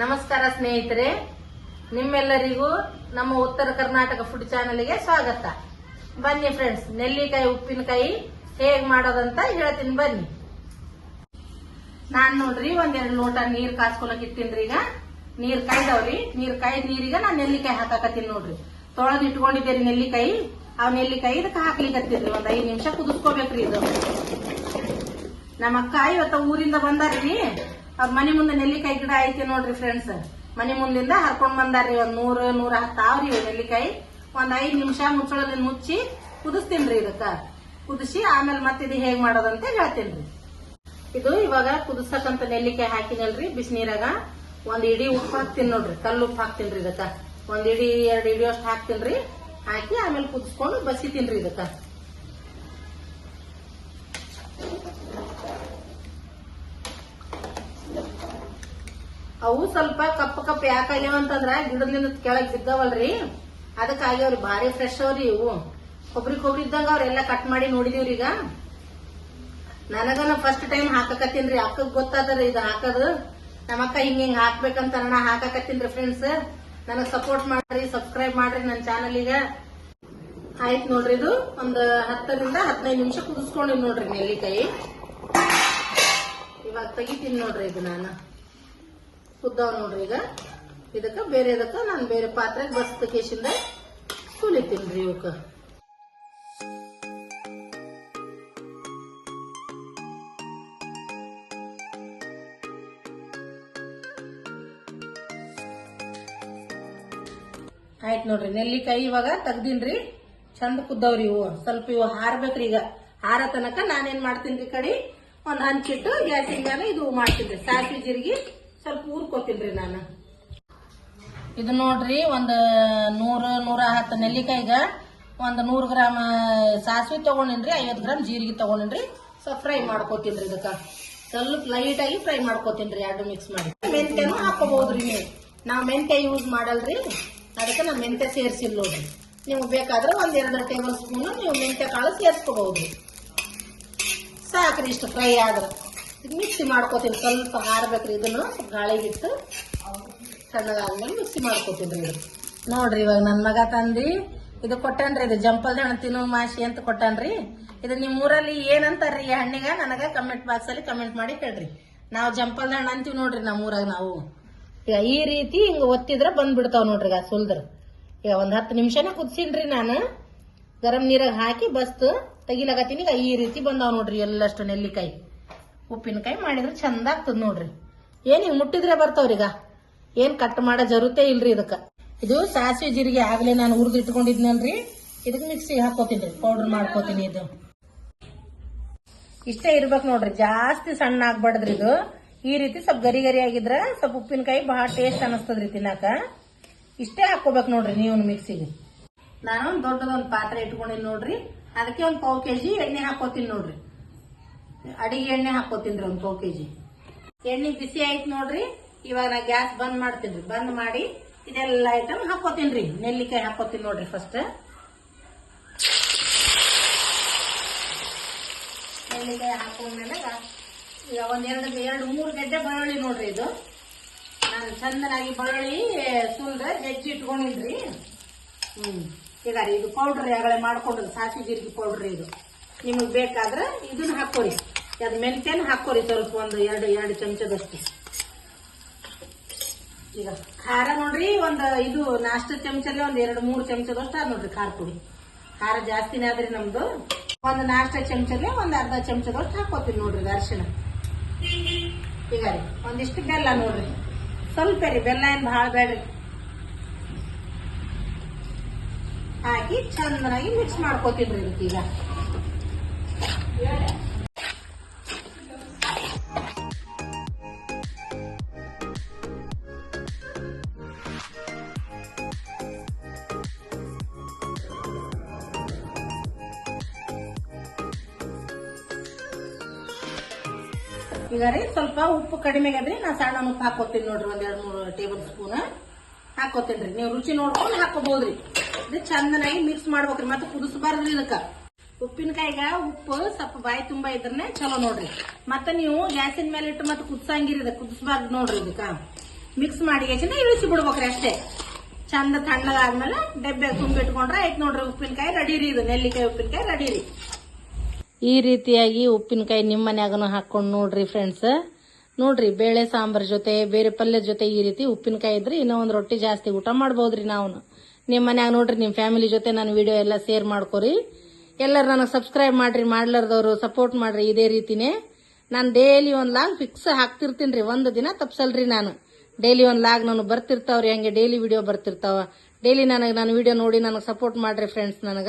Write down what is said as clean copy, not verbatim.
ನಮಸ್ಕಾರ ಸ್ನೇಹಿತರೆ, ನಿಮ್ಮೆಲ್ಲರಿಗೂ ನಮ್ಮ ಉತ್ತರ ಕರ್ನಾಟಕ ಫುಡ್ ಚಾನೆಲ್ಗೆ ಸ್ವಾಗತ. ಬನ್ನಿ ಫ್ರೆಂಡ್ಸ್, ನೆಲ್ಲಿಕಾಯಿ ಉಪ್ಪಿನಕಾಯಿ ಹೇಗ್ ಮಾಡೋದಂತ ಹೇಳ್ತೀನಿ ಬನ್ನಿ. ನಾನ್ ನೋಡ್ರಿ ಒಂದೆರಡು ಲೋಟ ನೀರ್ ಕಾಸ್ಕೊಳಕ್ ಇಟ್ಟಿನ್ರಿ. ಈಗ ನೀರ್ ಕಾಯ್ದವ್ರಿ. ನೀರ್ ಕಾಯ್ದ ನೀರಿಗೆ ನಾನ್ ನೆಲ್ಲಿಕಾಯಿ ಹಾಕಾಕತ್ತೀನಿ ನೋಡ್ರಿ. ತೊಳೆದ್ ಇಟ್ಕೊಂಡಿದ್ದೇರಿ ನೆಲ್ಲಿಕಾಯಿ. ಆ ನೆಲ್ಲಿಕಾಯಿ ಇದಕ್ಕೆ ಹಾಕ್ಲಿಕತ್ತೀನ್ರಿ. ಒಂದ್ 5 ನಿಮಿಷ ಕುದಿಸ್ಕೋಬೇಕ್ರಿ. ಇದು ನಮ್ಮ ಅಕ್ಕ ಇವತ್ತ ಊರಿಂದ ಬಂದಾರ್ರಿ. ಅವ್ರ ಮನೆ ಮುಂದೆ ನೆಲ್ಲಿಕಾಯಿ ಗಿಡ ಐತಿ ನೋಡ್ರಿ ಫ್ರೆಂಡ್ಸ್. ಮನೆ ಮುಂದಿಂದ ಹರ್ಕೊಂಡ್ ಬಂದಾರ್ರಿ. ಒಂದ್ 100-110 ಆವ್ರಿ ನೆಲ್ಲಿಕಾಯಿ. ಒಂದ್ 5 ನಿಮಿಷ ಮುಚ್ಚಳಲ್ಲಿ ಮುಚ್ಚಿ ಕುದಿಸ್ತೀನ್ರಿ. ಇದಕ್ಕ ಕುದಿಸಿ ಆಮೇಲೆ ಮತ್ತೆ ಇದು ಹೇಗ್ ಮಾಡೋದಂತ ಹೇಳ್ತೇನ್ರಿ. ಇದು ಇವಾಗ ಕುದಿಸಕಂತ ನೆಲ್ಲಿಕಾಯಿ ಹಾಕಿನಲ್ರಿ ಬಿಸಿನೀರಾಗ. ಒಂದ್ ಇಡಿ ಉಪ್ಪು ಹಾಕ್ತೀನಿ ನೋಡ್ರಿ. ಕಲ್ಲು ಉಪ್ಪು ಹಾಕ್ತೀನ್ರಿ. ಇದಕ್ಕ ಒಂದ್ ಇಡಿ 2 ಇಡಿ ಅಷ್ಟು ಹಾಕ್ತೀನ್ರಿ. ಹಾಕಿ ಆಮೇಲೆ ಕುದಿಸ್ಕೊಂಡು ಬಸಿತೀನ್ರಿ. ಇದಕ್ಕ ಅವು ಸ್ವಲ್ಪ ಕಪ್ಪ ಯಾಕಾಗ್ಯಾವ ಅಂತಂದ್ರ ಗಿಡದಿಂದ ಕೆಳಗ್ ಬಿದ್ದಾವಲ್ರಿ. ಅದಕ್ಕೆ ಆಗ್ಯಾವ್ರಿ. ಭಾರಿ ಫ್ರೆಶ್ ಅವ್ರಿ ಇವು. ಕೊಬ್ಬರಿ ಇದ್ದಂಗ ಅವ್ರೆಲ್ಲ ಕಟ್ ಮಾಡಿ ನೋಡಿದೀವ್ರಿ. ಈಗ ನನಗನ ಫಸ್ಟ್ ಟೈಮ್ ಹಾಕಕತ್ತೀನ್ರಿ. ಅಕ್ಕಗ್ ಗೊತ್ತಾದ್ರಿ ಇದು ಹಾಕದು. ನಮ್ಮಕ್ಕ ಹಿಂಗ್ ಹಾಕ್ಬೇಕಂತ ನಾ ಹಾಕಕತ್ತೀನ್ರಿ ಫ್ರೆಂಡ್ಸ್. ನನಗ್ ಸಪೋರ್ಟ್ ಮಾಡ್ರಿ, ಸಬ್ಸ್ಕ್ರೈಬ್ ಮಾಡ್ರಿ ನನ್ನ ಚಾನಲ್ಗೆ. ಆಯ್ತು ನೋಡ್ರಿ. ಇದು ಒಂದ್ 10-15 ನಿಮಿಷ ಕುದಿಸ್ಕೊಂಡಿ ನೋಡ್ರಿ ನೆಲ್ಲಿಕಾಯಿ. ಇವಾಗ ತೆಗಿತೀನಿ ನೋಡ್ರಿ. ಇದು ನಾನು ಕುದ್ದಾವ್ ನೋಡ್ರಿ. ಈಗ ಇದಕ್ಕ ನಾನು ಬೇರೆ ಪಾತ್ರೆಗೆ ಬಸ್ತ ಕೇಶಿಂದ ಸುಲಿತೀನ್ರಿ. ಇವಕ್ಕ ಆಯ್ತು ನೋಡ್ರಿ. ನೆಲ್ಲಿಕಾಯಿ ಇವಾಗ ತೆಗ್ದಿನ್ರಿ. ಚಂದ ಕುದ್ದವ್ರಿ ಇವು. ಸ್ವಲ್ಪ ಇವು ಹಾರ್ಬೇಕ್ರಿ. ಈಗ ಹಾರ ತನಕ ನಾನೇನ್ ಮಾಡ್ತೀನ್ರಿ, ಕಡಿ ಒಂದ್ ಹಂಚಿಟ್ಟು ಗ್ಯಾಸಿನ ಮೇಲೆ ಇದು ಮಾಡ್ತೀನ್ರಿ. ಸಾಸಿವೆ ಜೀರಿಗೆ ಸ್ವಲ್ಪ ಊರ್ಕೋತೀನ್ರಿ ನಾನು. ಇದು ನೋಡ್ರಿ, ಒಂದ್ 100-110 ನೆಲ್ಲಿಕಾಯಿಗ ಒಂದ್ 100 ಗ್ರಾಮ್ ಸಾಸಿವೆ ತಗೊಂಡಿನ್ರಿ. 50 ಗ್ರಾಮ್ ಜೀರಿಗೆ ತಗೊಂಡಿನ್ರಿ. ಸ್ವಲ್ಪ ಫ್ರೈ ಮಾಡ್ಕೋತೀನ್ರಿ. ಇದಕ್ಕ ಸ್ವಲ್ಪ ಲೈಟ್ ಆಗಿ ಫ್ರೈ ಮಾಡ್ಕೋತೀನ್ರಿ. 2 ಮಿಕ್ಸ್ ಮಾಡಿ. ಮೆಂತ್ಯನು ಹಾಕೋಬಹುದ್ರಿ. ನಾವ್ ಮೆಂತ್ಯ ಯೂಸ್ ಮಾಡಲ್ರಿ. ಅದಕ್ಕೆ ನಾವ್ ಮೆಂತ್ಯ ಸೇರ್ಸಿಲ್ಲ ನೋಡ್ರಿ. ನೀವು ಬೇಕಾದ್ರೆ 1-2 ಟೇಬಲ್ ಸ್ಪೂನ್ ನೀವು ಮೆಂತ್ಯ ಕಾಳು ಸೇರ್ಸ್ಕೋಬಹುದ್ರಿ. ಸಾಕ್ರಿ ಇಷ್ಟು ಫ್ರೈ ಆದ್ರೆ. ಮಿಕ್ಸಿ ಮಾಡ್ಕೋತೀನಿ. ಸ್ವಲ್ಪ ಹಾರ್ಬೇಕ್ರಿ. ಇದನ್ನು ಸ್ವಲ್ಪ ಗಾಳಿಗಿಟ್ಟು ಸಣ್ಣದಾದ್ಮೇಲೆ ಮಿಕ್ಸಿ ಮಾಡ್ಕೋತೀನಿ. ಇದು ನೋಡ್ರಿ, ಇವಾಗ ನನ್ ಮಗ ತಂದಿ ಇದು ಕೊಟ್ಟನ್ರಿ. ಇದು ಜಂಪಲ್ದ ಹಣ್ಣು ತಿನ್ನೋ ಮಾಸಿ ಅಂತ ಕೊಟ್ಟನ್ರಿ. ಇದು ನಿಮ್ ಊರಲ್ಲಿ ಏನಂತಾರ್ರಿ ಈ ಹಣ್ಣಿಗ ನನಗ ಕಮೆಂಟ್ ಬಾಕ್ಸ್ ಅಲ್ಲಿ ಕಮೆಂಟ್ ಮಾಡಿ ಕೇಳ್ರಿ. ನಾವು ಜಂಪಲ್ದ ಹಣ್ಣು ಅಂತೀವಿ ನೋಡ್ರಿ ನಮ್ಮ ಊರಾಗ. ನಾವು ಈಗ ಈ ರೀತಿ ಹಿಂಗ ಒತ್ತಿದ್ರ ಬಂದ್ಬಿಡ್ತಾವ್ ನೋಡ್ರಿ. ಈಗ ಸುಲ್ದ್ರ ಈಗ ಒಂದ್ 10 ನಿಮಿಷನ ಕುದಿಸಿನ್ರಿ ನಾನು. ಗರಂ ನೀರಾಗ ಹಾಕಿ ಬಸ್ತ್ ತೆಗಿಲಾಗತ್ತೀನಿ. ಈಗ ಈ ರೀತಿ ಬಂದಾವ್ ನೋಡ್ರಿ. ಎಲ್ಲಷ್ಟು ನೆಲ್ಲಿಕಾಯಿ ಉಪ್ಪಿನಕಾಯಿ ಮಾಡಿದ್ರೆ ಚಂದ ಆಗ್ತದ ನೋಡ್ರಿ. ಏನ್ ಹಿಂಗ್ ಮುಟ್ಟಿದ್ರೆ ಬರ್ತಾವ್ರಿ. ಈಗ ಏನ್ ಕಟ್ ಮಾಡೋ ಜರುರತೆ ಇಲ್ರಿ ಇದಕ್ಕ. ಇದು ಸಾಸಿವೆ ಜೀರಿಗೆ ಆಗ್ಲೇ ನಾನು ಹುರಿದು ಇಟ್ಕೊಂಡಿದ್ನಲ್ರಿ. ಇದಕ್ ಮಿಕ್ಸಿಗೆ ಹಾಕೋತೀನಿ. ಪೌಡರ್ ಮಾಡ್ಕೋತೀನಿ. ಇದು ಇಷ್ಟೇ ಇರ್ಬೇಕು ನೋಡ್ರಿ. ಜಾಸ್ತಿ ಸಣ್ಣ ಆಗ್ಬಾರ್ದ್ರಿ. ಇದು ಈ ರೀತಿ ಸ್ವಲ್ಪ ಗರಿ ಆಗಿದ್ರ ಸ್ವಲ್ಪ ಉಪ್ಪಿನಕಾಯಿ ಬಹಳ ಟೇಸ್ಟ್ ಅನಸ್ತದ್ರಿ ತಿನ್ನಾಕ. ಇಷ್ಟೇ ಹಾಕೋಬೇಕು ನೋಡ್ರಿ ನೀವು ಮಿಕ್ಸಿಗೆ. ನಾನು ದೊಡ್ಡದೊಂದು ಪಾತ್ರೆ ಇಟ್ಕೊಂಡಿನಿ ನೋಡ್ರಿ. ಅದಕ್ಕೆ ಒಂದ್ 1/4 kg ಎಣ್ಣೆ ಹಾಕೋತೀನಿ ನೋಡ್ರಿ. ಅಡಿಗೆ ಎಣ್ಣೆ ಹಾಕೋತೀನಿ 1 1/4 kg. ಎಣ್ಣೆ ಬಿಸಿ ಆಯ್ತು ನೋಡ್ರಿ. ಇವಾಗ ನಾ ಗ್ಯಾಸ್ ಬಂದ್ ಮಾಡ್ತೀನಿ. ಬಂದ್ ಮಾಡಿ ಇದೆಲ್ಲ ಐಟಮ್ ಹಾಕೋತೀನಿ. ನೆಲ್ಲಿಕಾಯಿ ಹಾಕೋತೀನಿ ನೋಡ್ರಿ ಫಸ್ಟ್. ನೆಲ್ಲಿಕಾಯಿ ಹಾಕೊಂಡ್ಮೇಲೆ ಈಗ 1-2-3 ಗಡ್ಡೆ ಬೆಳ್ಳುಳ್ಳಿ ನೋಡ್ರಿ. ಇದು ನಾನು ಚಂದನಾಗಿ ಬೆಳ್ಳುಳ್ಳಿ ಸುಲ್ದ ಜಜ್ಜಿ ಇಟ್ಕೊಂಡಿನ್ರಿ. ಈಗ ರೀ ಇದು ಪೌಡ್ರ್ ಯಾಗಳೆ ಮಾಡ್ಕೊಂಡ್ರಿ. ಸಾಸಿವೆ ಜೀರಿಗೆ ಪೌಡ್ರ್. ಇದು ನಿಮಗ್ ಬೇಕಾದ್ರೆ ಇದನ್ನ ಹಾಕೋರಿ. ಅದು ಮೆಂತ್ಯನ ಹಾಕೋರಿ. ಸ್ವಲ್ಪ ಒಂದು 2 ಚಮಚದಷ್ಟು. ಈಗ ಖಾರ ನೋಡ್ರಿ, ಇದು ನಾಷ್ಟ ಚಮಚಲ್ಲೇ 2-3 ಚಮಚದಷ್ಟು ನೋಡ್ರಿ ಖಾರ ಪುಡಿ. ಖಾರ ಜಾಸ್ತಿನೇ ಆದ್ರಿ ನಮ್ದು. ಒಂದು ನಾಷ್ಟ ಚಮಚಲ್ಲೇ 1/2 ಚಮಚದಷ್ಟು ಹಾಕೋತೀನಿ ನೋಡ್ರಿ. ಅರಿಶಿನ. ಈಗ ರೀ ಒಂದಿಷ್ಟು ಬೆಲ್ಲ ನೋಡ್ರಿ. ಸ್ವಲ್ಪ ರೀ ಬೆಲ್ಲ ಏನ್ ಭಾಳ ಬೇಡ್ರಿ. ಹಾಕಿ ಚಂದನಾಗಿ ಮಿಕ್ಸ್ ಮಾಡ್ಕೋತೀನಿ ಇದಕ್ಕೆ. ಈಗ ಈಗ ರೀ ಸ್ವಲ್ಪ ಉಪ್ಪು ಕಡಿಮೆ ಆಗ್ಯದ್ರಿ. ನಾ ಸಣ್ಣ ಉಪ್ಪು ಹಾಕೋತೀನಿ ನೋಡ್ರಿ. 1-2-3 ಟೇಬಲ್ ಸ್ಪೂನ್ ಹಾಕೋತೀನಿ. ನೀವು ರುಚಿ ನೋಡ್ಕೊಂಡು ಹಾಕೋಬಹುದ್ರಿ. ಇದು ಚಂದನಾಗಿ ಮಿಕ್ಸ್ ಮಾಡ್ಬೇಕ್ರಿ. ಮತ್ತೆ ಕುದಿಸಬಾರ್ದ್ರಿ. ಇದಕ್ಕ ಉಪ್ಪಿನಕಾಯಿಗ ಉಪ್ಪು ಸ್ವಲ್ಪ ಬಾಯಿ ತುಂಬಾ ಇದ್ರನೆ ಚಲೋ ನೋಡ್ರಿ. ಮತ್ತೆ ನೀವು ಗ್ಯಾಸಿನ ಮೇಲೆ ಇಟ್ಟು ಮತ್ತೆ ಕುದಿಸಂಗಿರಿ. ಕುದಿಸಬಾರ್ದು ನೋಡ್ರಿ. ಇದಕ್ಕ ಮಿಕ್ಸ್ ಮಾಡಿ ಇಳಿಸಿ ಬಿಡ್ಬೇಕ್ರಿ ಅಷ್ಟೇ. ಚಂದ ತಣ್ಣಗಾದ್ಮೇಲೆ ಡಬ್ಬೆ ತುಂಬಿಟ್ಕೊಂಡ್ರೆ ಆಯ್ತು ನೋಡ್ರಿ. ಉಪ್ಪಿನಕಾಯಿ ರೆಡಿ ರೀ. ಇದು ನೆಲ್ಲಿಕಾಯಿ ಉಪ್ಪಿನಕಾಯಿ ರೆಡಿ ರೀ. ಈ ರೀತಿಯಾಗಿ ಉಪ್ಪಿನಕಾಯಿ ನಿಮ್ಮ ಮನ್ಯಾಗನು ಹಾಕೊಂಡು ನೋಡ್ರಿ ಫ್ರೆಂಡ್ಸ್. ನೋಡ್ರಿ ಬೇಳೆ ಸಾಂಬಾರ್ ಜೊತೆ ಬೇರೆ ಪಲ್ಯದ ಜೊತೆ ಈ ರೀತಿ ಉಪ್ಪಿನಕಾಯಿ ಇದ್ರೆ ಇನ್ನೂ ಒಂದು ರೊಟ್ಟಿ ಜಾಸ್ತಿ ಊಟ ಮಾಡ್ಬೋದ್ರಿ. ನಾವು ನಿಮ್ಮ ಮನ್ಯಾಗ ನೋಡ್ರಿ ನಿಮ್ಮ ಫ್ಯಾಮಿಲಿ ಜೊತೆ ನಾನು ವಿಡಿಯೋ ಎಲ್ಲ ಶೇರ್ ಮಾಡ್ಕೊರಿ. ಎಲ್ಲರೂ ನನಗೆ ಸಬ್ಸ್ಕ್ರೈಬ್ ಮಾಡ್ರಿ, ಮಾಡ್ಲಾರ್ದವ್ರು ಸಪೋರ್ಟ್ ಮಾಡ್ರಿ. ಇದೇ ರೀತಿನೇ ನಾನು ಡೈಲಿ ಒಂದು ಲಾಗ್ ಫಿಕ್ಸ್ ಹಾಕ್ತಿರ್ತೀನಿ ರೀ. ಒಂದು ದಿನ ತಪ್ಸಲ್ರಿ. ನಾನು ಡೈಲಿ ಒಂದು ಲಾಗ್ ನಾನು ಬರ್ತಿರ್ತಾವ್ರಿ. ಹಂಗೆ ಡೈಲಿ ವಿಡಿಯೋ ಬರ್ತಿರ್ತಾವ. ಡೈಲಿ ನಾನು ವಿಡಿಯೋ ನೋಡಿ ನನಗೆ ಸಪೋರ್ಟ್ ಮಾಡ್ರಿ ಫ್ರೆಂಡ್ಸ್. ನನಗ